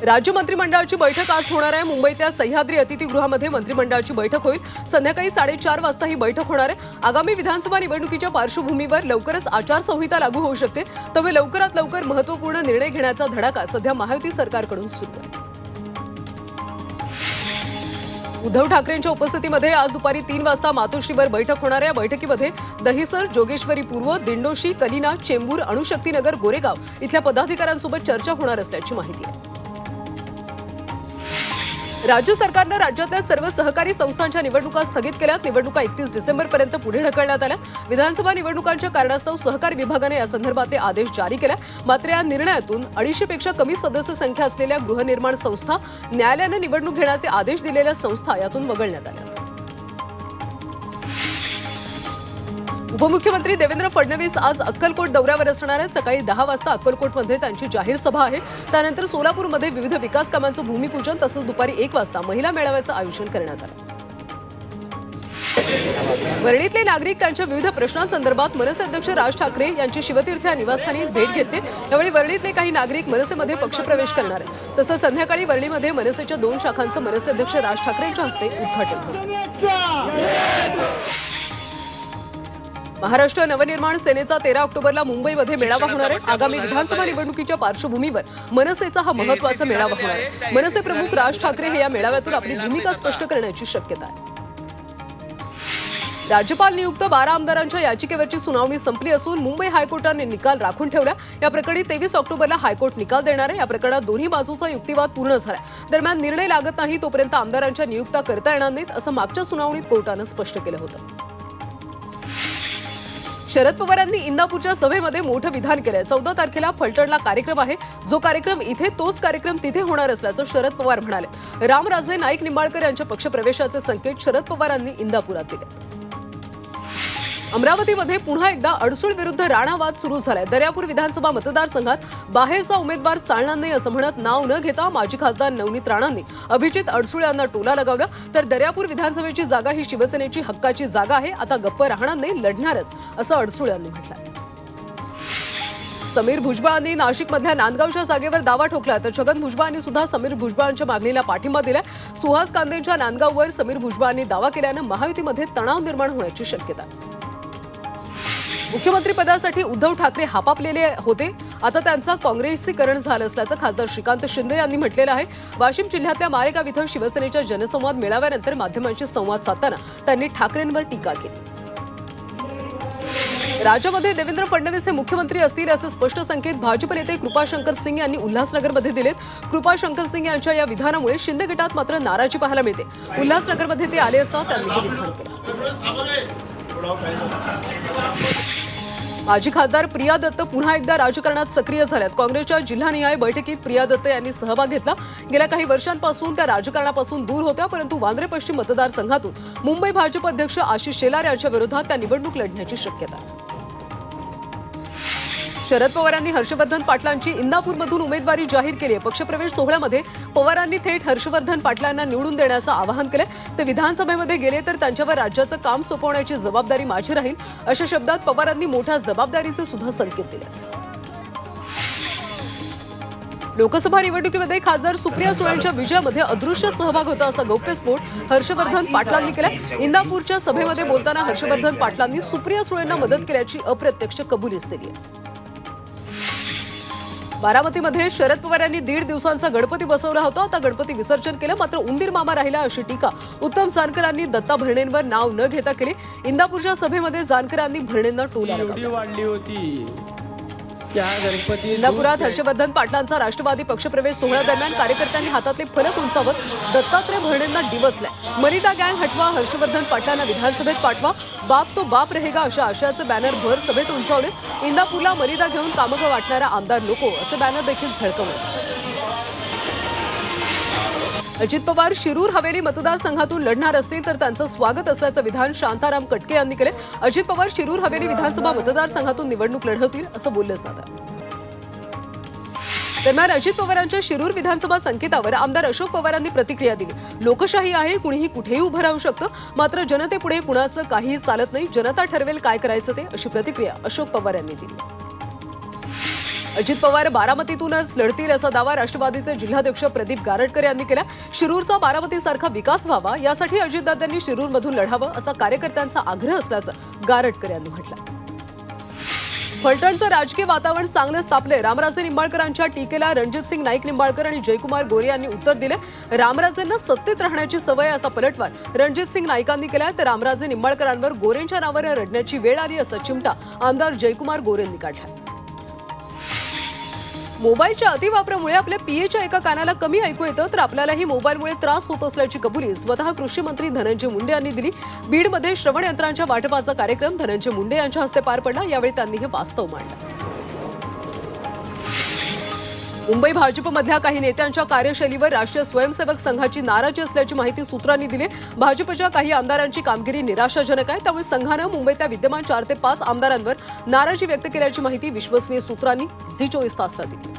राज्य मंत्रिमंडळाची बैठक आज होणार आहे। मुंबईतल्या सह्याद्री अतिथीगृहामध्ये मंत्रिमंडळाची बैठक होईल। संध्याकाळी 4:30 वाजता ही बैठक होणार आहे। आगामी विधानसभा निवडणुकीच्या पार्श्वभूमीवर लवकरच आचारसंहिता लागू होऊ शकते, त्यामुळे लवकरात लवकर महत्त्वपूर्ण निर्णय घेण्याचा धडाका सध्या महायुती सरकारकडून सुरू आहे। उद्धव ठाकरेंच्या उपस्थितीमध्ये आज दुपारी 3 वाजता मातोश्रीवर बैठक होणार आहे। या बैठकीमध्ये दहिसर, जोगेश्वरी पूर्व, दिंडोशी, कलिना, चेंबूर, अणुशक्तीनगर, गोरेगाव इथल्या पदाधिकाऱ्यांसोबत चर्चा होणार असल्याची माहिती आहे। राज्य सरकारने राज्यातल्या सर्व सहकारी संस्थांच्या निवडणुका स्थगित केल्यात। निवडणुका 31 डिसेंबरपर्यंत पुढे ढकलण्यात आल्या। विधानसभा निवडणुकांच्या कारणास्तव सहकारी विभागाने या संदर्भातले आदेश जारी केले। मात्र या निर्णयातून 250 पेक्षा कमी सदस्य संख्या असलेल्या गृहनिर्माण संस्था, न्यायालयाने निवडणूक घेण्याचे आदेश दिलेल्या संस्था यातून वगळण्यात आल्या। उपमुख्यमंत्री देवेंद्र फडणवीस आज अक्कलकोट दौऱ्यावर असणार आहेत। सकाळी 10 वाजता अक्कलकोटमध्ये त्यांची जाहीर सभा आहे। त्यानंतर सोलापूरमध्ये विविध विकास कामांचं भूमिपूजन तसंच दुपारी 1 वाजता महिला मेळाव्याचं आयोजन करण्यात आलं। वरळीतले नागरिक त्यांच्या विविध प्रश्नांसंदर्भात मनसे अध्यक्ष राज ठाकरे यांची शिवतीर्थ या निवासस्थानी भेट घेतली। यावेळी वरळीतले काही नागरिक मनसेमध्ये पक्षप्रवेश करणार आहेत। तसंच संध्याकाळी वरळीमध्ये मनसेच्या 2 शाखांचं मनसे अध्यक्ष राज ठाकरे यांच्या हस्ते उद्घाटन होईल। महाराष्ट्र नवनिर्माण सेनेचा 13 ऑक्टोबरला मुंबईमध्ये मेळावा होणार आहे। आगामी विधानसभा निवडणुकीच्या पार्श्वभूमीवर मनसेचा हा महत्त्वाचा मेळावा होणार आहे। मनसे प्रमुख राज ठाकरे हे या मेळाव्यातून आपली भूमिका स्पष्ट करण्याची शक्यता आहे। राज्यपाल नियुक्त 12 आमदारांच्या याचिकेवरची सुनावणी संपली असून मुंबई हायकोर्टाने निकाल राखून ठेवला। या प्रकरणी 23 ऑक्टोबरला हायकोर्ट निकाल देणार आहे। या प्रकरणात दोन्ही बाजूचा युक्तिवाद पूर्ण झाला। दरम्यान निर्णय लागत नाही तोपर्यंत आमदारांच्या नियुक्त्या करता येणार नाहीत असं मागच्या सुनावणीत कोर्टाने स्पष्ट केलं होतं। शरद पवारांनी इंदापूरच्या सभेमध्ये मोठं विधान केलंय। 14 तारखेला फलटणला कार्यक्रम आहे। जो कार्यक्रम इथे तोच कार्यक्रम तिथे होणार असल्याचं शरद पवार म्हणाले। रामराजे नाईक निंबाळकर यांच्या पक्षप्रवेशाचे संकेत शरद पवारांनी इंदापुरात दिले। अमरावतीमध्ये पुन्हा एकदा अडसूळ विरुद्ध राणा वाद सुरू झालाय। दर्यापूर विधानसभा मतदारसंघात बाहेरचा उमेदवार चालणार नाही असं म्हणत नाव न घेता माजी खासदार नवनीत राणांनी अभिजित अडसूळ यांना टोला लगावला। तर दर्यापूर विधानसभेची जागा ही शिवसेनेची हक्काची जागा आहे, आता गप्प राहणार नाही, लढणारच असं अडसूळ यांनी म्हटलंय। समीर भुजबळांनी नाशिकमधल्या नांदगावच्या जागेवर दावा ठोकला, तर छगन भुजबळांनी सुद्धा समीर भुजबळांच्या मागणीला पाठिंबा दिलाय। सुहास कांदेंच्या नांदगाववर समीर भुजबळांनी दावा केल्यानं महायुतीमध्ये तणाव निर्माण होण्याची शक्यता आहे। मुख्यमंत्री पदासाठी उद्धव ठाकरे हापापलेले होते, आता त्यांचा काँग्रेसीकरण झालं असल्याचं खासदार श्रीकांत शिंदे यांनी म्हटलेलं आहे। वाशिम जिल्ह्यातल्या मारेगाव इथं शिवसेनेच्या जनसंवाद मेळाव्यानंतर माध्यमांशी संवाद साधताना त्यांनी ठाकरेंवर टीका केली। राज्यामध्ये देवेंद्र फडणवीस हे मुख्यमंत्री असतील असे स्पष्ट संकेत भाजप नेते कृपाशंकर सिंग यांनी उल्हासनगरमध्ये दिलेत। कृपाशंकर सिंग यांच्या या विधानामुळे शिंदे गटात मात्र नाराजी पाहायला मिळते। उल्हासनगरमध्ये ते आले असता त्यांनी हे विधान केलं। माजी खासदार प्रिया दत्त पुन्हा एकदा राजकारणात सक्रिय झाल्यात। काँग्रेसच्या जिल्हानिहाय बैठकीत प्रिया दत्त यांनी सहभाग घेतला। गेल्या काही वर्षांपासून त्या राजकारणापासून दूर होत्या, परंतु वांद्रे पश्चिम मतदारसंघातून मुंबई भाजप अध्यक्ष आशिष शेलार यांच्या विरोधात त्या निवडणूक लढण्याची शक्यता आहे। शरद पवारांनी हर्षवर्धन पाटलांची इंदापूरमधून उमेदवारी जाहीर केली आहे। पक्षप्रवेश सोहळ्यामध्ये पवारांनी थेट हर्षवर्धन पाटलांना निवडून देण्याचं आवाहन केलं। ते विधानसभेमध्ये गेले तर त्यांच्यावर राज्याचं काम सोपवण्याची जबाबदारी माझी राहील अशा शब्दात पवारांनी मोठ्या जबाबदारीचे सुद्धा संकेत दिले। लोकसभा निवडणुकीमध्ये खासदार सुप्रिया सुळेंच्या विजयामध्ये अदृश्य सहभाग होता असा गौप्यस्फोट हर्षवर्धन पाटलांनी केला। इंदापूरच्या सभेमध्ये बोलताना हर्षवर्धन पाटलांनी सुप्रिया सुळेंना मदत केल्याची अप्रत्यक्ष कबुलीच दिली आहे। बारामतीमध्ये शरद पवार यांनी 1.5 दिवसांचा गणपती बसवला होता, आता गणपती विसर्जन केलं, मात्र उंदीर मामा राहिला अशी टीका उत्तम जानकरांनी दत्ता भरणेंवर नाव न घेता केली। इंदापूरच्या सभेमध्ये जानकरांनी भरणेंना टोला लगावला। इंदापुरात हर्षवर्धन पाटलांचा राष्ट्रवादी पक्षप्रवेश सोहळ्यादरम्यान कार्यकर्त्यांनी हातातले फलक उंचावत दत्तात्रय भरणेंना डिवचलंय। मलिदा गँग हटवा, हर्षवर्धन पाटलांना विधानसभेत पाठवा, बाप तो बाप रहेगा अशा आशयाचे बॅनर भर सभेत उंचावले। इंदापूरला मलिदा घेऊन कामं वाटणारा आमदार नको असे बॅनर देखील झळकवले। अजित पवार शिरूर हवेली मतदारसंघातून लढणार असतील तर त्यांचं स्वागत असल्याचं विधान शांताराम कटके यांनी केले। अजित पवार शिरूर हवेली विधानसभा मतदारसंघातून निवडणूक लढवतील असं बोललं जातं। दरम्यान अजित पवारांच्या शिरूर विधानसभा संकेतावर आमदार अशोक पवारांनी प्रतिक्रिया दिली। लोकशाही आहे, कुणीही कुठेही उभं राहू शकतं, मात्र जनतेपुढे कुणाचं काहीही चालत नाही, जनता ठरवेल काय करायचं ते, अशी प्रतिक्रिया अशोक पवार यांनी दिली। अजित पवार बारामतीतूनच लढतील असा दावा राष्ट्रवादीचे जिल्हाध्यक्ष प्रदीप गारटकर यांनी केला। शिरूरचा बारामतीसारखा विकास व्हावा यासाठी अजितदादांनी शिरूरमधून लढावं असा कार्यकर्त्यांचा आग्रह असल्याचं गारटकर यांनी म्हटलं। फलटणचं राजकीय वातावरण चांगलंच तापले। रामराजे निंबाळकरांच्या टीकेला रणजितसिंग नाईक निंबाळकर आणि जयकुमार गोरे यांनी उत्तर दिले। रामराजेंना सत्तेत राहण्याची सवय असा पलटवार रणजितसिंग नाईकांनी केला, तर रामराजे निंबाळकरांवर गोरेंच्या नावाने रडण्याची वेळ आली असा चिमटा आमदार जयकुमार गोरेंनी काढला। मोबाईलच्या अतिवापरामुळे आपल्या पीएच्या एका कानाला कमी ऐकू येतं, तर आपल्यालाही मोबाईलमुळे त्रास होत असल्याची कबुली स्वतः कृषी मंत्री धनंजय मुंडे यांनी दिली। बीडमध्ये श्रवण यंत्रांच्या वाटपाचा कार्यक्रम धनंजय मुंडे यांच्या हस्ते पार पडला। यावेळी त्यांनी हे वास्तव मांडलं। मुंबई भाजपमधल्या काही नेत्यांच्या कार्यशैलीवर राष्ट्रीय स्वयंसेवक संघाची नाराजी असल्याची माहिती सूत्रांनी दिली। भाजपच्या काही आमदारांची कामगिरी निराशाजनक आहे, त्यामुळे संघानं मुंबईतल्या विद्यमान 4 ते 5 आमदारांवर नाराजी व्यक्त केल्याची माहिती विश्वसनीय सूत्रांनी झी 24 तासला दिली।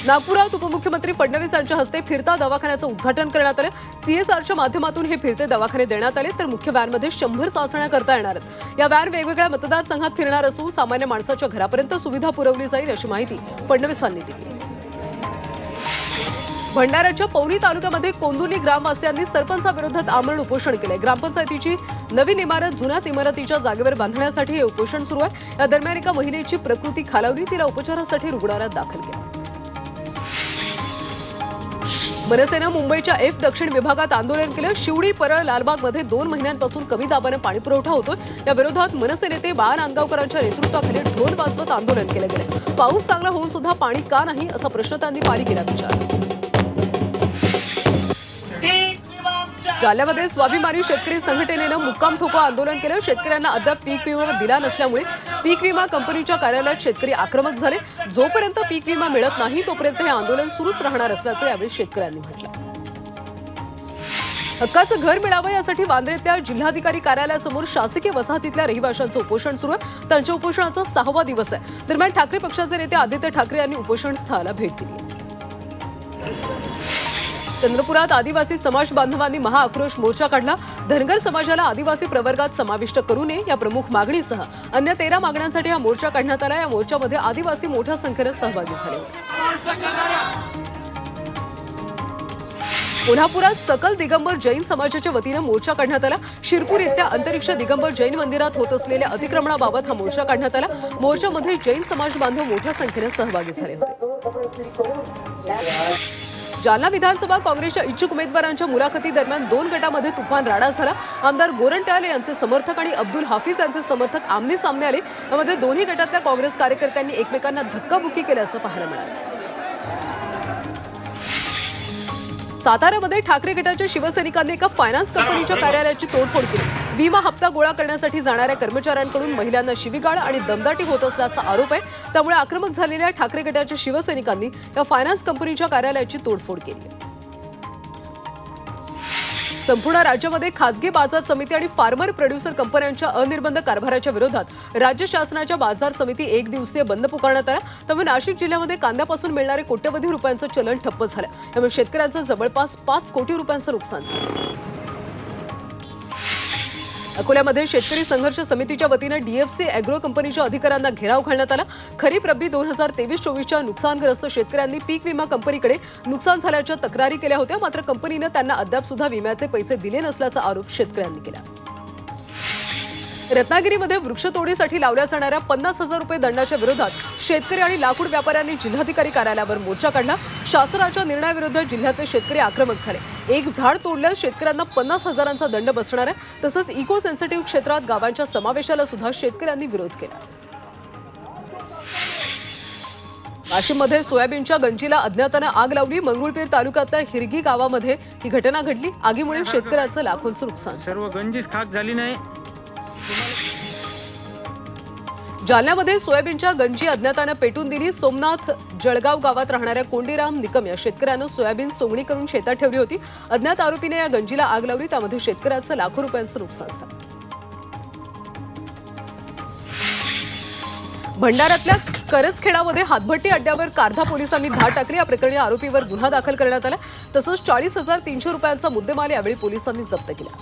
नागपुरात उपमुख्यमंत्री फडणवीस यांच्या हस्ते फिरता दवाखान्याचं उद्घाटन करण्यात आलं। सीएसआरच्या माध्यमातून हे फिरते दवाखाने देण्यात आले, तर मुख्य व्हॅनमध्ये 100 चाचण्या करता येणार आहेत। या व्हॅन वेगवेगळ्या मतदारसंघात फिरणार असून सामान्य माणसाच्या घरापर्यंत सुविधा पुरवली जाईल अशी माहिती फडणवीसांनी दिली। भंडाऱ्याच्या पौनी तालुक्यामध्ये कोंदुली ग्रामवासियांनी सरपंचाविरोधात आमरण उपोषण केले। ग्रामपंचायतीची नवीन इमारत जुन्याच इमारतीच्या जागेवर बांधण्यासाठी हे उपोषण सुरू आहे। या दरम्यान एका महिलेची प्रकृती खालावली, तिला उपचारासाठी रुग्णालयात दाखल केलं। मनसेनं मुंबईच्या एफ दक्षिण विभागात आंदोलन केलं। शिवडी, परळ, लालबागमध्ये 2 महिन्यांपासून कमी दाबाने पाणीपुरवठा होतोय। या विरोधात मनसे नेते बाळा नांदगावकरांच्या नेतृत्वाखाली ढोल वाजवत आंदोलन केलं गेलं। पाऊस चांगला होऊन सुद्धा पाणी का नाही असा प्रश्न त्यांनी पालिकेला विचारला। जालन्यामध्ये स्वाभिमानी शेतकरी संघटनेनं मुक्काम ठोको आंदोलन केलं। शेतकऱ्यांना अद्याप पीक विमा दिला नसल्यामुळे पीक विमा कंपनीच्या कार्यालयात शेतकरी आक्रमक झाले। जोपर्यंत पीक विमा मिळत नाही तोपर्यंत हे आंदोलन सुरूच राहणार असल्याचं यावेळी शेतकऱ्यांनी म्हटलं। हक्काचं घर मिळावं यासाठी वांद्रेतल्या जिल्हाधिकारी कार्यालयासमोर शासकीय वसाहतीतल्या रहिवाशांचं उपोषण सुरू आहे। त्यांच्या उपोषणाचा 6वा दिवस आहे। दरम्यान ठाकरे पक्षाचे नेते आदित्य ठाकरे यांनी उपोषण स्थळाला भेट दिली। चंद्रपुरात आदिवासी समाज बांधवांनी महाआक्रोश मोर्चा काढला। धनगर समाजाला आदिवासी प्रवर्गात समाविष्ट करू नये या प्रमुख मागणीसह अन्य 13 मागण्यांसाठी हा मोर्चा काढण्यात आला। या मोर्चामध्ये आदिवासी मोठ्या संख्येने सहभागी झाले होते। कोल्हापुरात सकल दिगंबर जैन समाजाच्या वतीनं मोर्चा काढण्यात आला। शिरपूर इथल्या अंतरिक्ष दिगंबर जैन मंदिरात होत असलेल्या अतिक्रमणाबाबत हा मोर्चा काढण्यात आला। मोर्चामध्ये जैन समाज बांधव मोठ्या संख्येने सहभागी झाले होते। जालना विधानसभा काँग्रेसच्या इच्छुक उमेदवारांच्या मुलाखती दरम्यान 2 गटामध्ये तुफान राडा झाला। आमदार गोरंट्याल यांचे समर्थक आणि अब्दुल हाफिज यांचे समर्थक आमने सामने आले। यामध्ये दोन्ही गटातल्या काँग्रेस कार्यकर्त्यांनी एकमेकांना धक्काबुक्की केल्याचं पाहायला मिळालं। साताऱ्यामध्ये ठाकरे गटाच्या शिवसैनिकांनी एका फायनान्स कंपनीच्या कार्यालयाची तोडफोड केली। विमा हप्ता गोळा करण्यासाठी जाणाऱ्या कर्मचाऱ्यांकडून महिलांना शिवीगाळ आणि दमदाटी होत असल्याचा आरोप आहे। त्यामुळे आक्रमक झालेल्या ठाकरे गटाच्या शिवसैनिकांनी या फायनान्स कंपनीच्या कार्यालयाची तोडफोड केली। संपूर्ण राज्यामध्ये खासगी बाजार समिती आणि फार्मर प्रोड्युसर कंपन्यांच्या अनिर्बंध कारभाराच्या विरोधात राज्य शासनाच्या बाजार समिती 1 दिवसीय बंद पुकारण्यात आला। त्यामुळे नाशिक जिल्ह्यामध्ये कांद्यापासून मिळणारे कोट्यवधी रुपयांचं चलन ठप्प झालं। त्यामुळे शेतकऱ्यांचं जवळपास 5 कोटी रुपयांचं नुकसान झालं। अकोल्यामध्ये शेतकरी संघर्ष समितीच्या वतीनं डीएफसी अॅग्रो कंपनीच्या अधिकाऱ्यांना घेराव घालण्यात आला। खरीप रब्बी 2023-24च्या नुकसानग्रस्त शेतकऱ्यांनी पीक विमा कंपनीकडे नुकसान झाल्याच्या तक्रारी केल्या होत्या, मात्र कंपनीनं त्यांना अद्याप सुद्धा विम्याचे पैसे दिले नसल्याचा आरोप शेतकऱ्यांनी केला। रत्नागिरीमध्ये वृक्षतोडीसाठी लावल्या जाणाऱ्या 50,000 रुपये दंडाच्या विरोधात शेतकरी आणि लाकूड व्यापाऱ्यांनी जिल्हाधिकारी कार्यालयावर मोर्चा काढला। शासनाच्या निर्णयाविरोधात जिल्ह्यातले शेतकरी आक्रमक झाले। एक झाड तोडल्यास शेतकऱ्यांना 50,000चा दंड बसणार आहे। तसंच इको सेन्सिटिव्ह क्षेत्रात गावांच्या समावेशाला सुद्धा शेतकऱ्यांनी विरोध केला। वाशिममध्ये सोयाबीनच्या गंजीला अज्ञातानं आग लावली। मंगरुळपीर तालुक्यातल्या हिरगी गावामध्ये ही घटना घडली। आगीमुळे शेतकऱ्याचं लाखोंचं नुकसान। सर्व गंजीच खाक झाली नाही। जालन्यामध्ये सोयाबीनच्या गंजी अज्ञातानं पेटून दिली। सोमनाथ जळगाव गावात राहणाऱ्या कोंडीराम निकम या शेतकऱ्यानं सोयाबीन सोंगणी करून शेतात ठेवली होती। अज्ञात आरोपीने या गंजीला आग लावली, त्यामध्ये शेतकऱ्याचं लाखो रुपयांचं नुकसान झालं। भंडाऱ्यातल्या करजखेडामध्ये हातभट्टी अड्ड्यावर कारधा पोलिसांनी धाड टाकली। या प्रकरणी आरोपीवर गुन्हा दाखल करण्यात आला। तसंच 40,300 रुपयांचा मुद्देमाल यावेळी पोलिसांनी जप्त केला।